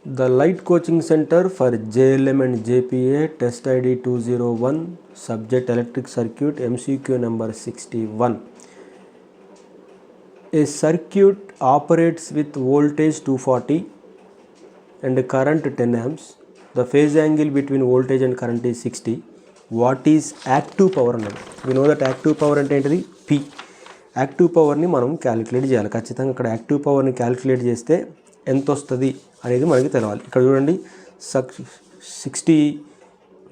The Light Coaching Center for JLM and JPA, test ID 201, subject electric circuit, MCQ number 61. A circuit operates with voltage 240 and current 10 amps. The phase angle between voltage and current is 60. What is active power అన్నది? We know that active power అంటే ఏంటిది? P. Active పవర్ని మనం calculate చేయాలి. ఖచ్చితంగా ఇక్కడ active పవర్ని calculate చేస్తే ఎంత వస్తుంది అనేది మనకి తెలవాలి. ఇక్కడ చూడండి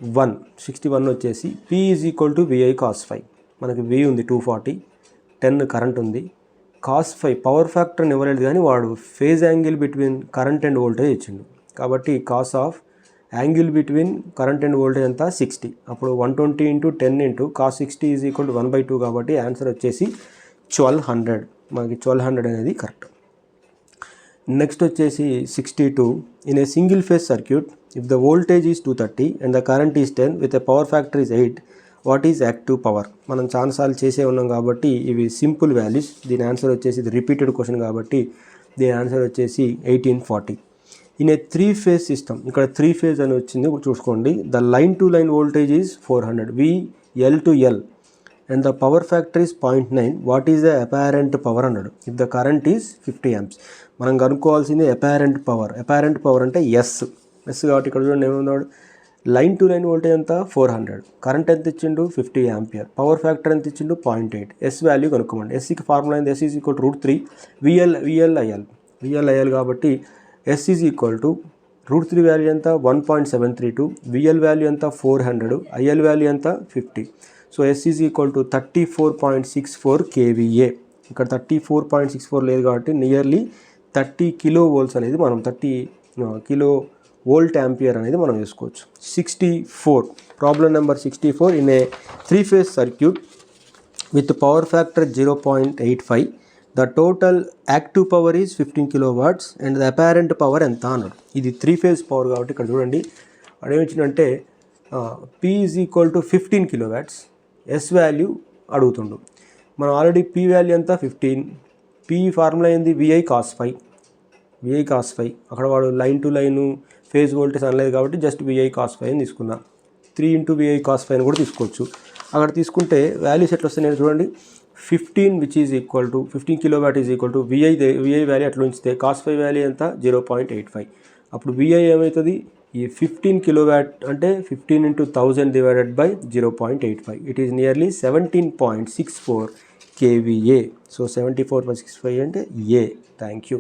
61 వచ్చేసి P is equal to VI cos phi. మనకి V ఉంది 240, 10 కరెంట్ ఉంది. cos phi పవర్ ఫ్యాక్టర్ని ఇవ్వలేదు కానీ వాడు phase angle between current and voltage ఇచ్చిండు. కాబట్టి cos of angle between current and voltage అంతా 60. అప్పుడు 120 × 10 × cos 60 ఈజ్ ఈక్వల్ టు 1/2. కాబట్టి ఆన్సర్ వచ్చేసి 1200. మనకి 1200 అనేది కరెక్ట్. నెక్స్ట్ వచ్చేసి 62. In a single phase circuit if the voltage is 230 and the current is 10 with a power factor is 8, what is active power? మనం చాలాసార్లు చేసే ఉన్నాం కాబట్టి ఇవి సింపుల్ వాల్యూస్. దీని ఆన్సర్ వచ్చేసి ఇది రిపీటెడ్ క్వశ్చన్ కాబట్టి దీని ఆన్సర్ వచ్చేసి 1840. ఇన్ ఏ 3 phase సిస్టమ్, ఇక్కడ 3 phase అని వచ్చింది చూసుకోండి. The line to line voltage is 400 VL to L and the power factor is 0.9. what is the apparent power అన్నాడు. if the current is 50 amps, మనం కనుక్కోవాల్సింది apparent power అంటే S కాబట్టి ఇక్కడ చూడండి ఏమన్నాడు, లైన్ టు లైన్ వోల్టేజ్ ఎంత 400, current ఎంత ఇచ్చిండు 50 ఆంపియర్, పవర్ ఫ్యాక్టర్ ఎంత ఇచ్చిండు 0.8, ఎస్ వాల్యూ కనుక్కోమండి. ఎస్కి ఫార్ములా అయింది S is equal to √3 VL కాబట్టి S is equal to √3 value ఎంత 1.732, VL వాల్యూ ఎంత 400, IL వాల్యూ ఎంత 50. So S is equal to 34.64 kVA. ఇక్కడ 34.64 లేదు కాబట్టి నియర్లీ 30 kV అనేది మనం 30 kV ఆంపియర్ అనేది మనం వేసుకోవచ్చు. 64, problem number 64. In a 3 phase circuit with power factor 0.85, the total active power is 15 kW and the apparent power ఎంత అన్నాడు. ఇది 3 phase పవర్ కాబట్టి ఇక్కడ చూడండి అదేమిచ్చిందంటే P is equal to 15 kW, S value అడుగుతుండు. మనం ఆల్రెడీ P వాల్యూ ఎంత 15, P formula ఏంది VI cos phi. అక్కడ వాడు line to line phase voltage అనలేదు కాబట్టి జస్ట్ VI cos phi అని తీసుకున్నా. 3 × VI cos phi అని కూడా తీసుకోవచ్చు. అక్కడ తీసుకుంటే వాల్యూస్ ఎట్లా వస్తాయి నేను చూడండి. 15 which is equal to 15 kW is equal to VI value అట్లా ఉంచితే cos phi వాల్యూ ఎంత 0.85. అప్పుడు VI ఏమవుతుంది, ఈ 15 kW అంటే 15 × 1000 divided by 0.85. It is nearly 17.64 kVA. So 74.65 అంటే A. Thank you.